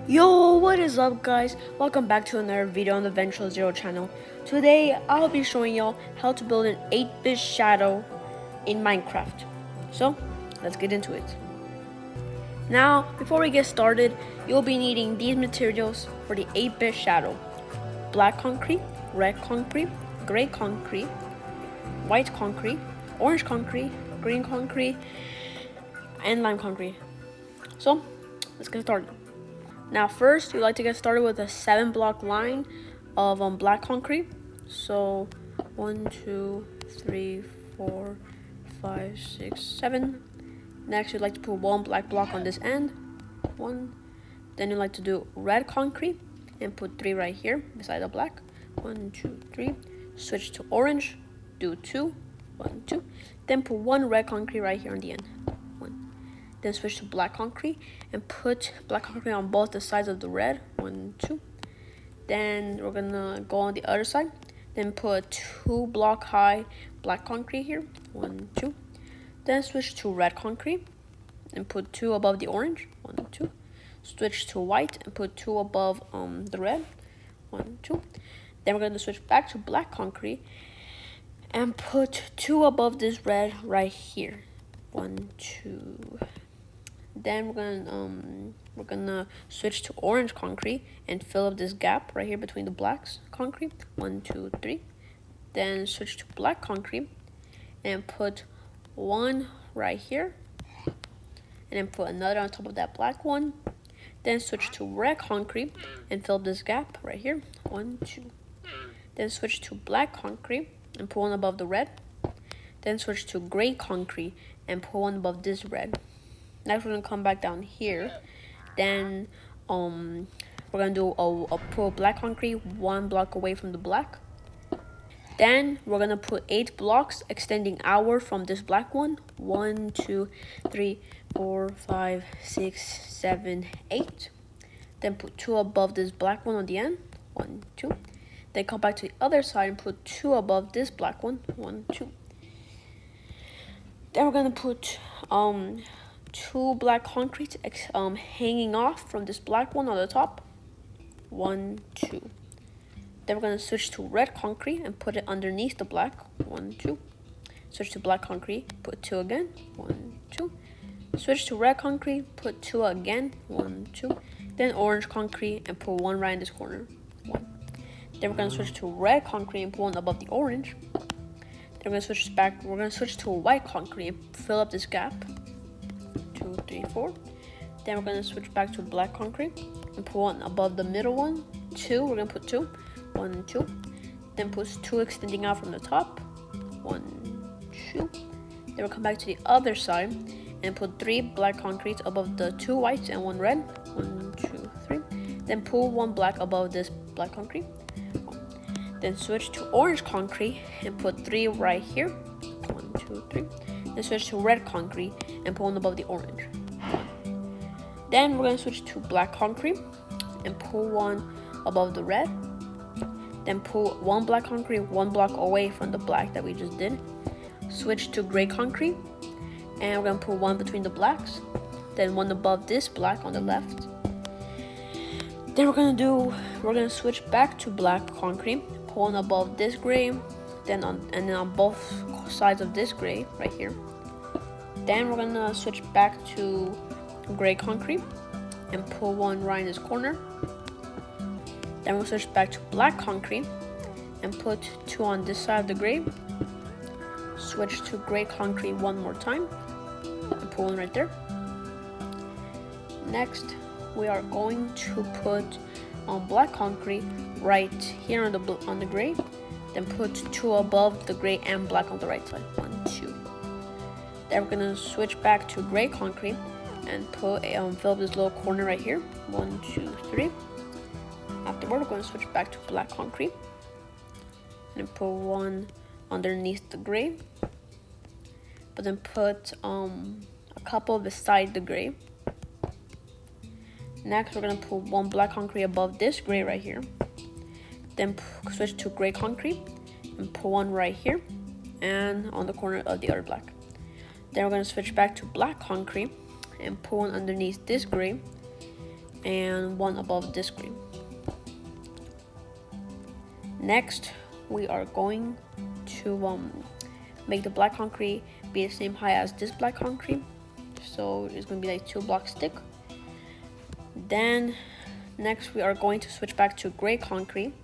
Yo, what is up guys? Welcome back to another video on the Ventral Zero channel. Today I'll be showing y'all how to build an 8-bit shadow in Minecraft. So let's get into it. Now before we get started, you'll be needing these materials for the 8-bit shadow: black concrete, red concrete, gray concrete, white concrete, orange concrete, green concrete, and lime concrete. So let's get started. Now first, you like to get started with a 7-block line of black concrete. So 1, 2, 3, 4, 5, 6, 7. Next, you'd like to put 1 black block on this end. 1. Then you like to do red concrete and put 3 right here beside the black. 1, 2, 3. Switch to orange. Do 2. 1, 2. Then put 1 red concrete right here on the end. Then switch to black concrete and put black concrete on both the sides of the red. 1, 2. Then we're gonna go on the other side. Then put 2 block high black concrete here. 1, 2. Then switch to red concrete and put 2 above the orange. 1, 2. Switch to white and put 2 above the red. 1, 2. Then we're gonna switch back to black concrete and put 2 above this red right here. 1, 2. Then we're gonna switch to orange concrete and fill up this gap right here between the blacks concrete. 1, 2, 3. Then switch to black concrete and put 1 right here, and then put another on top of that black one. Then switch to red concrete and fill up this gap right here. 1, 2. Then switch to black concrete and put 1 above the red. Then switch to gray concrete and put 1 above this red. Next, we're gonna come back down here. Then we're gonna do put black concrete 1 block away from the black. Then we're gonna put 8 blocks extending outward from this black one. 1, 2, 3, 4, 5, 6, 7, 8. Then put 2 above this black one on the end. 1, 2. Then come back to the other side and put 2 above this black one. 1, 2. Then we're gonna put 2 black concrete hanging off from this black one on the top. 1, 2. Then we're going to switch to red concrete and put it underneath the black. 1, 2. Switch to black concrete, put 2 again. 1, 2. Switch to red concrete, put 2 again. 1, 2. Then orange concrete and put 1 right in this corner. 1. Then we're going to switch to red concrete and put 1 above the orange. Then we're going to switch to white concrete and fill up this gap. 2, 3, 4. Then we're gonna switch back to black concrete and put 1 above the middle one. 2. We're gonna put 2. 1, 2. Then put 2 extending out from the top. 1, 2. Then we'll come back to the other side and put 3 black concrete above the 2 whites and 1 red. 1, 2, 3. Then pull 1 black above this black concrete. Then switch to orange concrete and put 3 right here. 1, 2, 3. Then switch to red concrete and put 1 above the orange. 1. Then we're going to switch to black concrete and pull 1 above the red. Then pull 1 black concrete 1 block away from the black that we just did. Switch to gray concrete and we're going to put 1 between the blacks. Then 1 above this black on the left. Then we're going to switch back to black concrete, put 1 above this gray, then on both sides of this gray right here. Then we're gonna switch back to gray concrete and pull 1 right in this corner. Then we'll switch back to black concrete and put 2 on this side of the gray. Switch to gray concrete 1 more time and pull 1 right there. Next, we are going to put black concrete right here on the gray. Then put 2 above the gray and black on the right side. 1, 2. Then we're gonna switch back to gray concrete and put fill up this little corner right here. 1, 2, 3. Afterward, we're gonna switch back to black concrete and put 1 underneath the gray. But then put a couple beside the gray. Next, we're gonna put 1 black concrete above this gray right here. Then switch to gray concrete and put 1 right here and on the corner of the other black. Then we're going to switch back to black concrete and put 1 underneath this gray. and one above this green. Next, we are going to make the black concrete be the same height as this black concrete. So it's going to be like 2 blocks thick. Then next we are going to switch back to gray concrete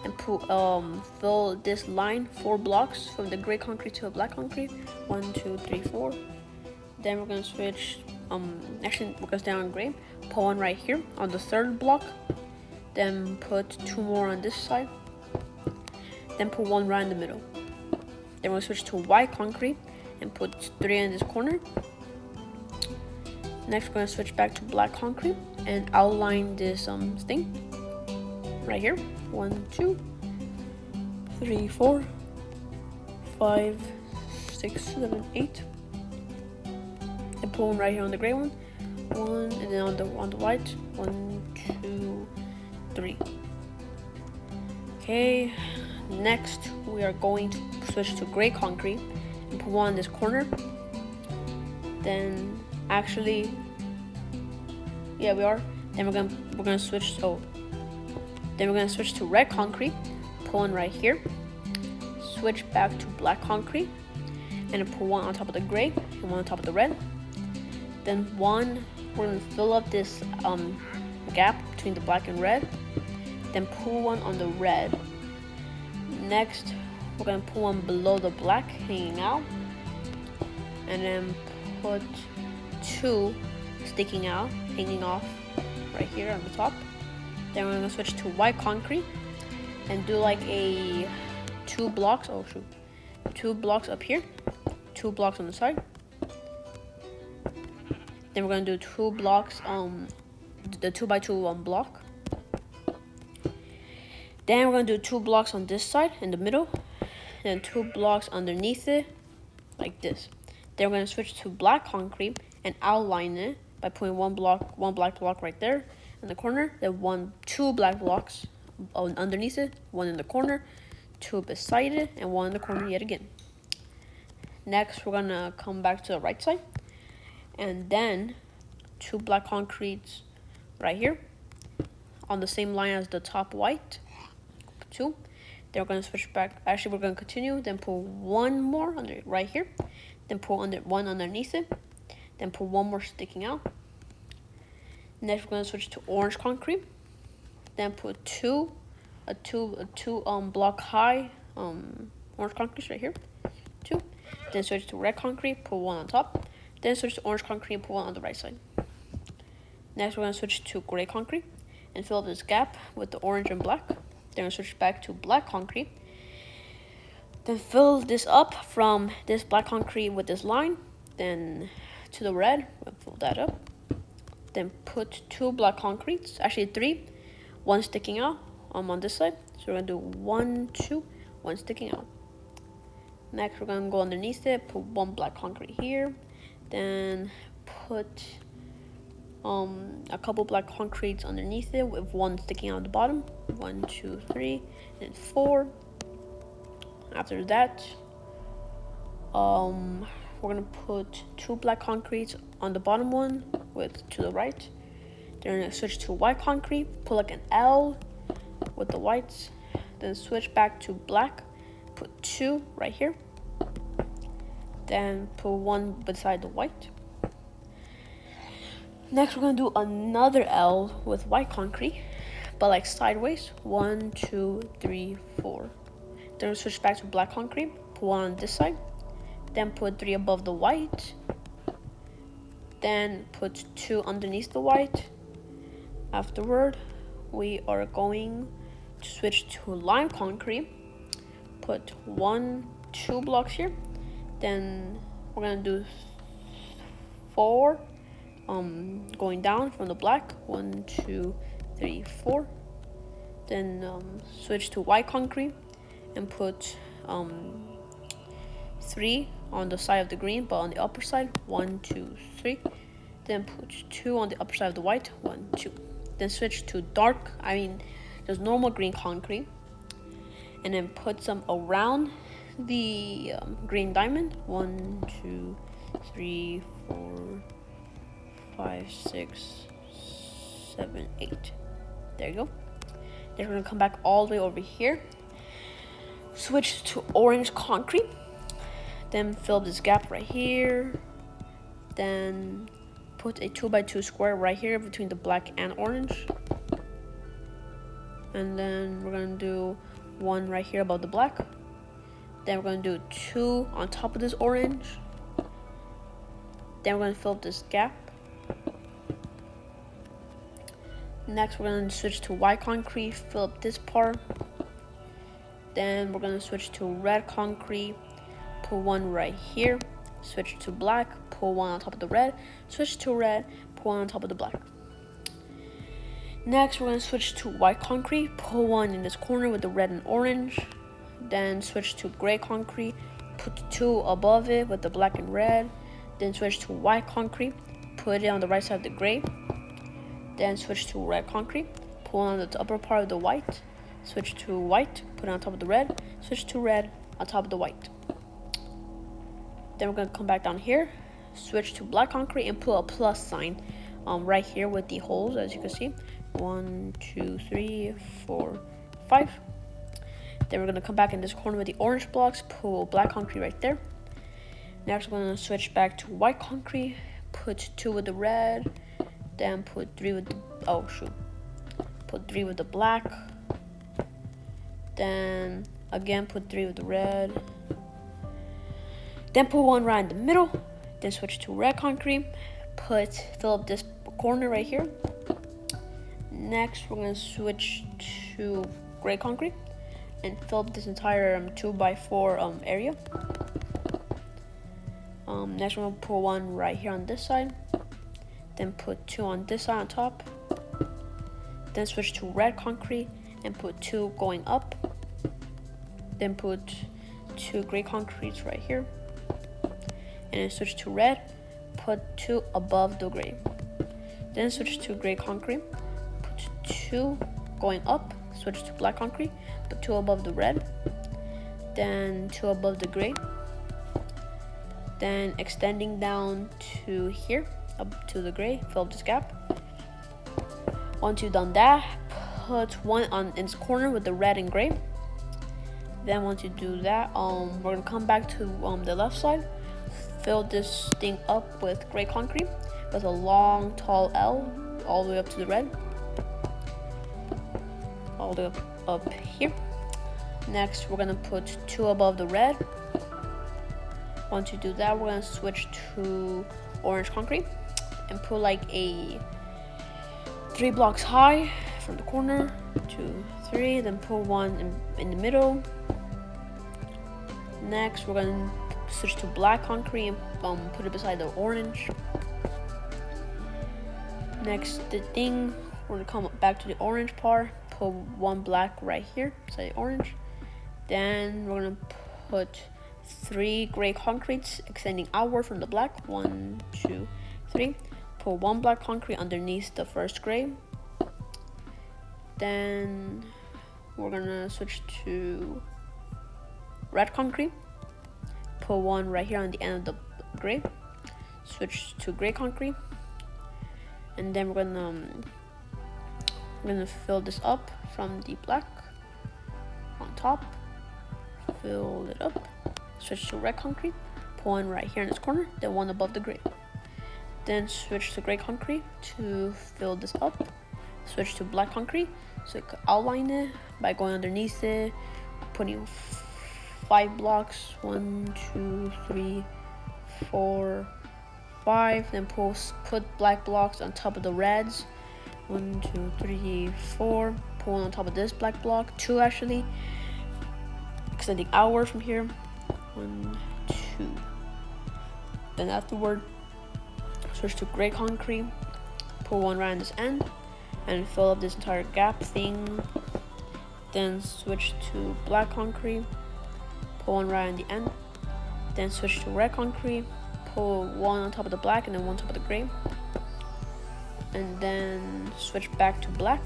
and fill this line 4 blocks from the gray concrete to a black concrete. 1, 2, 3, 4. Then we're going to switch, actually we're going to stay on gray. Put one right here on the 3rd block. Then put 2 more on this side. Then put 1 right in the middle. Then we'll switch to white concrete and put 3 in this corner. Next, we're going to switch back to black concrete and outline this thing right here. 1, 2, 3, 4, 5, 6, 7, 8. And put one right here on the gray one. 1, and then on the white. 1, 2, 3. Okay. Next, we are going to switch to gray concrete and put one in this corner. Then, actually, yeah, we are. Then we're gonna switch. Oh, then we're gonna switch to red concrete. Put one right here. Switch back to black concrete, and then put one on top of the gray and one on top of the red. Then we're gonna fill up this gap between the black and red. Then put one on the red. Next, we're going to put one below the black hanging out, and then put 2 sticking out, hanging off right here on the top. Then we're going to switch to white concrete and do like a 2 blocks, 2 blocks up here, 2 blocks on the side. Then we're going to do 2 blocks, the 2x2 block. Then we're going to do 2 blocks on this side in the middle, and 2 blocks underneath it, like this. Then we're going to switch to black concrete and outline it by putting one black block right there in the corner, then 2 black blocks underneath it, 1 in the corner, 2 beside it, and 1 in the corner yet again. Next, we're going to come back to the right side, and then 2 black concretes right here on the same line as the top white. 2. Then we're going to switch back. Actually, we're going to continue. Then pull 1 more right here. Then pull 1 underneath it. Then pull 1 more sticking out. Next, we're going to switch to orange concrete. Then put a two block high orange concrete right here. 2. Then switch to red concrete. Put 1 on top. Then switch to orange concrete. Put 1 on the right side. Next, we're going to switch to gray concrete and fill this gap with the orange and black. Then we'll switch back to black concrete. Then fill this up from this black concrete with this line. Then to the red, we'll fill that up. Then put 2 black concretes, actually 3, 1 sticking out on this side. So we're gonna do 1, 2, 1 sticking out. Next, we're gonna go underneath it, put 1 black concrete here. Then put a couple black concretes underneath it with 1 sticking out at the bottom. 1, 2, 3, and 4. After that, we're gonna put 2 black concretes on the bottom one to the right. Then we're gonna switch to white concrete, put like an L with the whites. Then switch back to black, put 2 right here. Then put 1 beside the white. Next, we're going to do another L with white concrete, but like sideways. 1, 2, 3, 4. Then we'll switch back to black concrete, put 1 on this side. Then put 3 above the white. Then put 2 underneath the white. Afterward, we are going to switch to lime concrete. Put 2 blocks here. Then we're going to do 4. Going down from the black. 1, 2, 3, 4. Then switch to white concrete and put 3 on the side of the green, but on the upper side. 1, 2, 3. Then put 2 on the upper side of the white. 1, 2. Then switch to just normal green concrete, and then put some around the green diamond. 1, 2, 3, 4, 5, 6, 7, 8. There you go. Then we're gonna come back all the way over here. Switch to orange concrete. Then fill this gap right here. Then put a 2x2 square right here between the black and orange. And then we're gonna do one right here above the black. Then we're gonna do 2 on top of this orange. Then we're gonna fill up this gap. Next, we're gonna switch to white concrete, fill up this part. Then we're gonna switch to red concrete, put one right here. Switch to black, pull one on top of the red. Switch to red, pull one on top of the black. Next, we're gonna switch to white concrete, pull one in this corner with the red and orange. Then switch to gray concrete, put 2 above it with the black and red. Then switch to white concrete, put it on the right side of the gray. Then switch to red concrete, pull on the upper part of the white. Switch to white, put it on top of the red. Switch to red on top of the white. Then we're gonna come back down here, switch to black concrete and put a plus sign right here with the holes, as you can see. 1, 2, 3, 4, 5. Then we're gonna come back in this corner with the orange blocks, pull black concrete right there. Next, we're gonna switch back to white concrete, put 2 with the red, then put 3 with the, put 3 with the black. Then again put 3 with the red. Then put 1 right in the middle. Then switch to red concrete, fill up this corner right here. Next, we're gonna switch to gray concrete and fill up this entire 2x4 area. Next, we're gonna put 1 right here on this side. Then put 2 on this side on top. Then switch to red concrete and put 2 going up. Then put 2 gray concretes right here. And then switch to red, put 2 above the gray. Then switch to gray concrete, put 2 going up. Switch to black concrete, put 2 above the red. Then 2 above the gray. Then extending down to here, up to the gray, fill up this gap. Once you've done that, put 1 on in this corner with the red and gray. Then once you do that, we're gonna come back to the left side, fill this thing up with gray concrete with a long tall L all the way up to the red, all the way up here. Next, we're gonna put 2 above the red. Once you do that, we're gonna switch to orange concrete and put like a 3 blocks high from the corner, 2, 3, then put 1 in the middle. Next, we're gonna switch to black concrete and put it beside the orange. Next, we're gonna come back to the orange part, put 1 black right here beside the orange. Then we're gonna put 3 gray concretes extending outward from the black. 1, 2, 3. Put 1 black concrete underneath the first gray. Then we're gonna switch to red concrete. Put 1 right here on the end of the gray. Switch to gray concrete. And then we're gonna fill this up from the black on top. Fill it up. Switch to red concrete. Put 1 right here in this corner, then 1 above the gray. Then switch to gray concrete to fill this up. Switch to black concrete so you can outline it by going underneath it, putting 5 blocks. 1, 2, 3, 4, 5. Then put black blocks on top of the reds. 1, 2, 3, 4. Put 1 on top of this black block. 2 actually. Extending outward from here. 1, 2. Then afterward, switch to gray concrete. Put 1 right on this end and fill up this entire gap thing. Then switch to black concrete. Put 1 right on the end. Then switch to red concrete. Put 1 on top of the black and then 1 on top of the gray. And then switch back to black.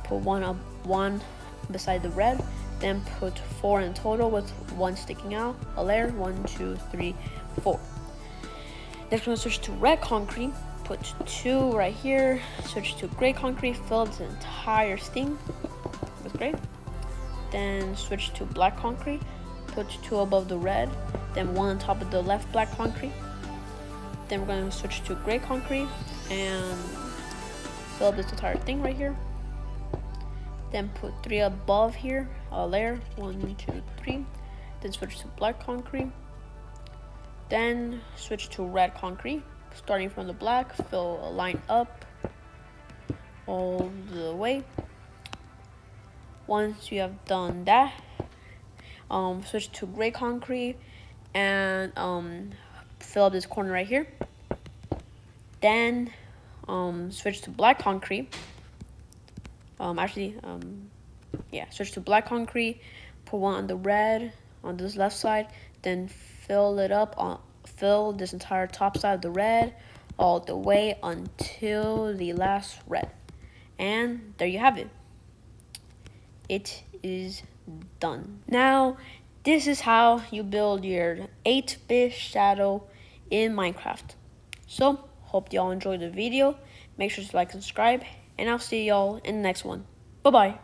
Put 1 beside the red. Then put 4 in total with 1 sticking out. A layer. 1, 2, 3, 4. Next, we're gonna switch to red concrete. Put put 2 right here, switch to gray concrete, fill this entire thing with gray. Then switch to black concrete, put 2 above the red, then 1 on top of the left black concrete. Then we're going to switch to gray concrete and fill up this entire thing right here. Then put 3 above here, a layer, 1, 2, 3. Then switch to black concrete. Then switch to red concrete, starting from the black, fill a line up all the way. Once you have done that, switch to gray concrete and fill up this corner right here. Then switch to black concrete. Switch to black concrete, put 1 on the red on this left side, then fill it up fill this entire top side of the red all the way until the last red. And there you have it. It is done. Now, this is how you build your 8-bit shadow in Minecraft. So, hope y'all enjoyed the video. Make sure to like and subscribe, and I'll see y'all in the next one. Bye-bye.